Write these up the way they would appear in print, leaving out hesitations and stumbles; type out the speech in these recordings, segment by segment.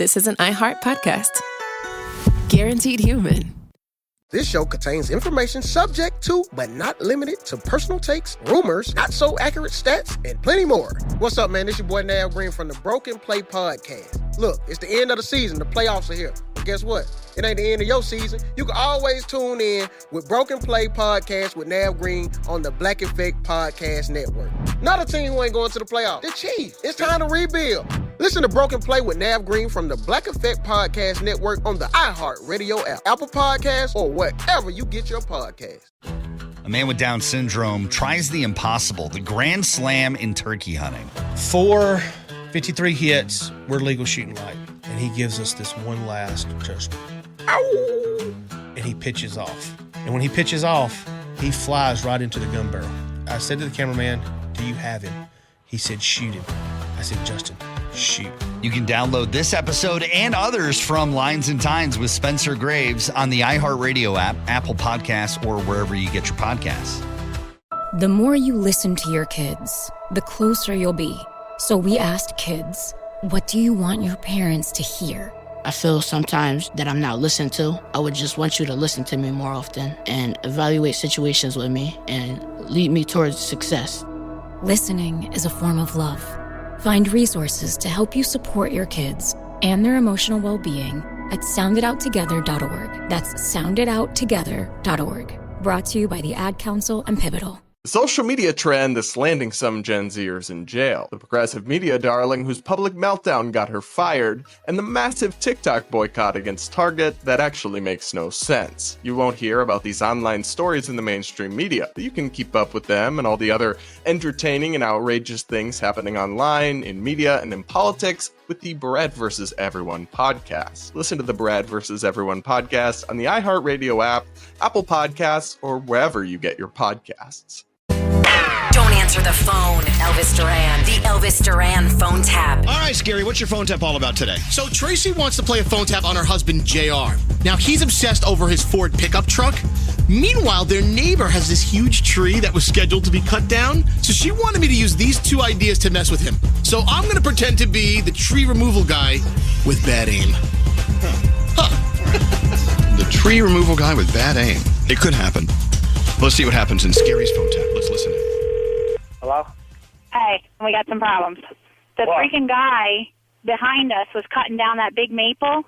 this is an iHeart podcast. Guaranteed human. This show contains information subject to, but not limited to, personal takes, rumors, not so accurate stats, and plenty more. What's up, man? This your boy Nav Green from the Broken Play Podcast. Look, it's the end of the season. The playoffs are here. But guess what? It ain't the end of your season. You can always tune in with Broken Play Podcast with Nav Green on the Black Effect Podcast Network. Not a team who ain't going to the playoffs. The Chiefs. It's time to rebuild. Listen to Broken Play with Nav Green from the Black Effect Podcast Network on the iHeart Radio app, Apple Podcasts, or wherever you get your podcasts. A man with Down syndrome tries the impossible, the Grand Slam in turkey hunting. 53 hits, we're legal shooting light. And he gives us this one last just, ow! And he pitches off. And when he pitches off, he flies right into the gun barrel. I said to the cameraman, do you have him? He said, shoot him. I said, Justin, shoot. You can download this episode and others from Lines and Tines with Spencer Graves on the iHeartRadio app, Apple Podcasts, or wherever you get your podcasts. The more you listen to your kids, the closer you'll be. So we asked kids, what do you want your parents to hear? I feel sometimes that I'm not listened to. I would just want you to listen to me more often and evaluate situations with me and lead me towards success. Listening is a form of love. Find resources to help you support your kids and their emotional well-being at soundedouttogether.org. That's soundedouttogether.org. Brought to you by the Ad Council and Pivotal. The social media trend that's landing some Gen Zers in jail. The progressive media darling whose public meltdown got her fired, and the massive TikTok boycott against Target that actually makes no sense. You won't hear about these online stories in the mainstream media, but you can keep up with them and all the other entertaining and outrageous things happening online, in media, and in politics with the Brad vs. Everyone podcast. Listen to the Brad vs. Everyone podcast on the iHeartRadio app, Apple Podcasts, or wherever you get your podcasts. Don't answer the phone, Elvis Duran. The Elvis Duran phone tap. All right, Skeery, what's your phone tap all about today? So Tracy wants to play a phone tap on her husband, JR. Now, he's obsessed over his Ford pickup truck. Meanwhile, their neighbor has this huge tree that was scheduled to be cut down. So she wanted me to use these two ideas to mess with him. So I'm going to pretend to be the tree removal guy with bad aim. The tree removal guy with bad aim. It could happen. Let's see what happens in Skeery's phone tap. Let's listen in. Hello? Hey, we got some problems. The freaking guy behind us was cutting down that big maple,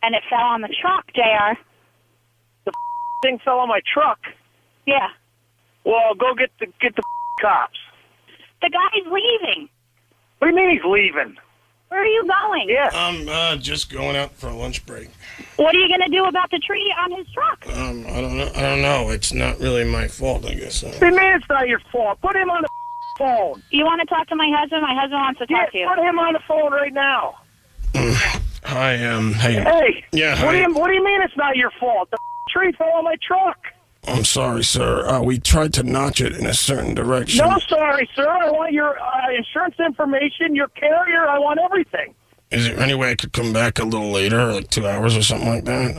and it fell on the truck, JR. The thing fell on my truck? Yeah. Well, go get the cops. The guy's leaving. What do you mean he's leaving? Where are you going? Yeah. I'm just going out for a lunch break. What are you going to do about the tree on his truck? I don't know. It's not really my fault, I guess. What do you mean it's not your fault? Put him on the phone. You want to talk to my husband? My husband wants to talk to you. Put him on the phone right now. Hi, hey. Hey. Yeah, hi. What do you mean it's not your fault? The tree fell on my truck. I'm sorry, sir. We tried to notch it in a certain direction. No, sorry, sir. I want your insurance information, your carrier. I want everything. Is there any way I could come back a little later, like 2 hours or something like that?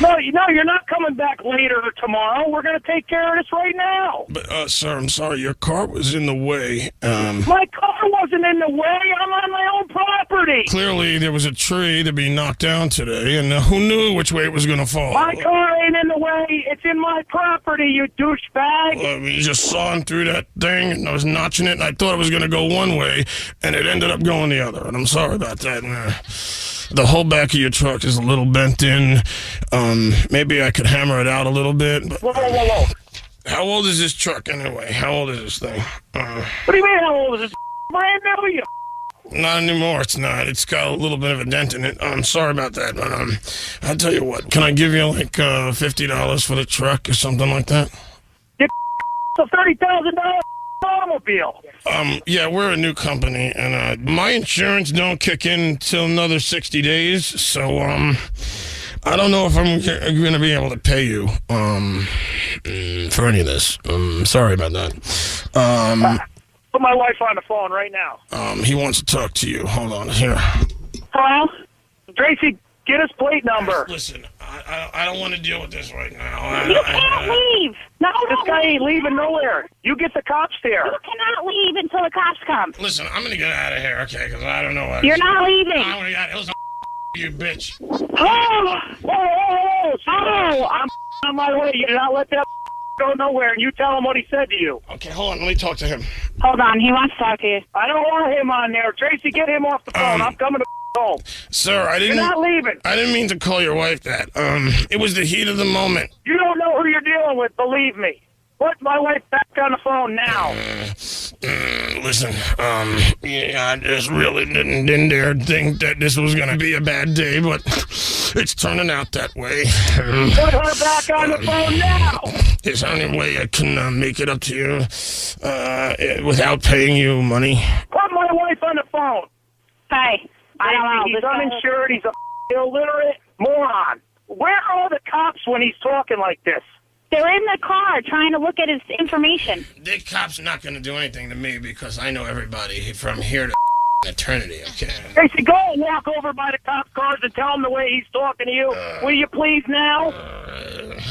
No, you're not coming back later or tomorrow. We're going to take care of this right now. But, sir, I'm sorry. Your car was in the way. My car wasn't in the way. I'm on my own property. Clearly, there was a tree to be knocked down today, and who knew which way it was going to fall? My car ain't in the way. It's in my property, you douchebag. Well, you just sawing through that thing, and I was notching it, and I thought it was going to go one way, and it ended up going the other, and I'm sorry about that. The whole back of your truck is a little bent in. Maybe I could hammer it out a little bit. But whoa. How old is this truck anyway? How old is this thing? What do you mean how old is this? Brand new, you? Not anymore, it's not. It's got a little bit of a dent in it. I'm sorry about that, but I'll tell you what. Can I give you like $50 for the truck or something like that? You a $30,000 automobile. Yeah, we're a new company, and my insurance don't kick in until another 60 days, so I don't know if I'm going to be able to pay you for any of this. Sorry about that. Put my wife on the phone right now. He wants to talk to you. Hold on, here. Hello? Tracy, get his plate number. Listen, I don't want to deal with this right now. You can't leave. No, this guy ain't leaving nowhere. You get the cops there. You cannot leave until the cops come. Listen, I'm going to get out of here, okay, because I don't know what... You're not leaving. I'm going to get out. Listen, you bitch. Oh, I'm on my way. You do not let that go nowhere, and you tell him what he said to you. Okay, hold on. Let me talk to him. Hold on, he wants to talk to you. I don't want him on there. Tracy, get him off the phone. I'm coming to home. Sir, You're not leaving. I didn't mean to call your wife that. It was the heat of the moment. You don't know who you're dealing with, believe me. Put my wife back on the phone now. Listen, I just really didn't dare think that this was gonna be a bad day, but it's turning out that way. Put her back on the phone now. Is there any way I can make it up to you without paying you money? Put my wife on the phone. Hey, I don't know. He's uninsured. He's a illiterate moron. Where are the cops when he's talking like this? They're in the car trying to look at his information. The cop's not going to do anything to me because I know everybody from here to eternity, okay? Tracy, go and walk over by the cop cars and tell him the way he's talking to you. Will you please now?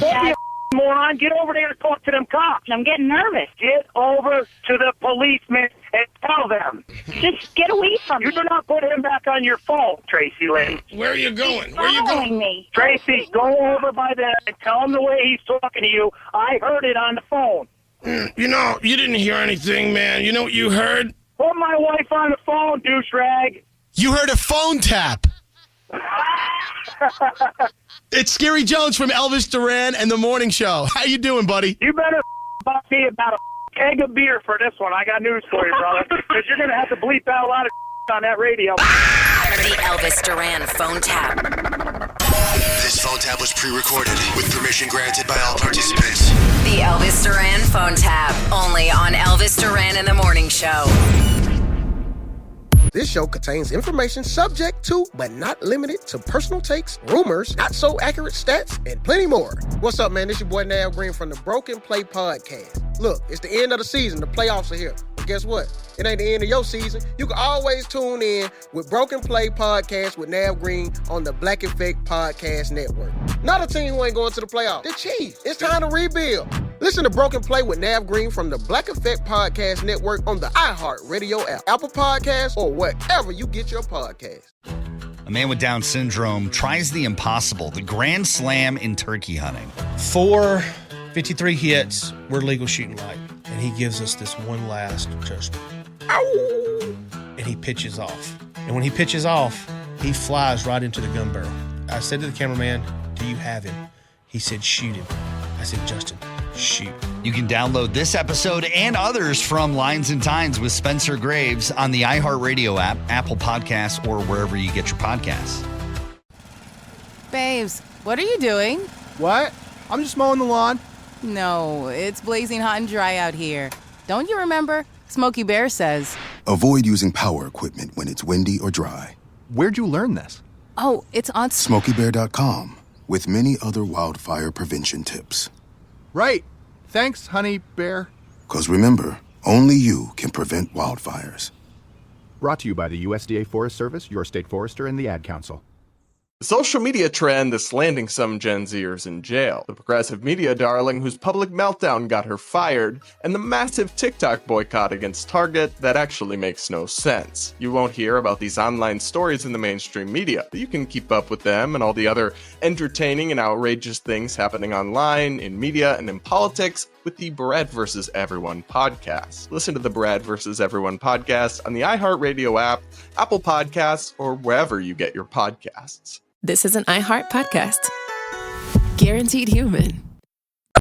Don't be a moron. Get over there and talk to them cops. I'm getting nervous. Get over to the policeman and tell them. Just get away from me. You do not put him back on your phone, Tracy Lynn. Where are you going? He's Where are you going? following me. Tracy, go over by there and tell him the way he's talking to you. I heard it on the phone. You know, you didn't hear anything, man. You know what you heard? Put my wife on the phone, douche rag. You heard a phone tap. It's Skeery Jones from Elvis Duran and The Morning Show. How you doing, buddy? You better buck me about a keg of beer for this one. I got news for you, brother. Because you're going to have to bleep out a lot of on that radio. The Elvis Duran phone tap. This phone tap was pre-recorded with permission granted by all participants. The Elvis Duran phone tap. Only on Elvis Duran in the Morning Show. This show contains information subject to, but not limited to, personal takes, rumors, not so accurate stats, and plenty more. What's up, man? This your boy Nav Green from the Broken Play Podcast. Look, it's the end of the season. The playoffs are here. But guess what? It ain't the end of your season. You can always tune in with Broken Play Podcast with Nav Green on the Black Effect Podcast Network. Not a team who ain't going to the playoffs. The Chiefs. It's time to rebuild. Listen to Broken Play with Nav Green from the Black Effect Podcast Network on the iHeartRadio app, Apple Podcasts, or wherever you get your podcasts. A man with Down syndrome tries the impossible, the Grand Slam in turkey hunting. 53 hits, we're legal shooting light. And he gives us this one last just, ow! And he pitches off. And when he pitches off, he flies right into the gun barrel. I said to the cameraman, do you have him? He said, shoot him. I said, Justin, shoot. You can download this episode and others from Lines and Tines with Spencer Graves on the iHeartRadio app, Apple Podcasts, or wherever you get your podcasts. Babes, what are you doing? What? I'm just mowing the lawn. No, it's blazing hot and dry out here. Don't you remember? Smokey Bear says. Avoid using power equipment when it's windy or dry. Where'd you learn this? Oh, it's on SmokeyBear.com with many other wildfire prevention tips. Right. Thanks, honey bear. 'Cause remember, only you can prevent wildfires. Brought to you by the USDA Forest Service, your state forester, and the Ad Council. The social media trend is landing some Gen Zers in jail. The progressive media darling whose public meltdown got her fired, and the massive TikTok boycott against Target that actually makes no sense. You won't hear about these online stories in the mainstream media, but you can keep up with them and all the other entertaining and outrageous things happening online, in media, and in politics with the Brad vs. Everyone podcast. Listen to the Brad vs. Everyone podcast on the iHeartRadio app, Apple Podcasts, or wherever you get your podcasts. This is an iHeart podcast. Guaranteed human.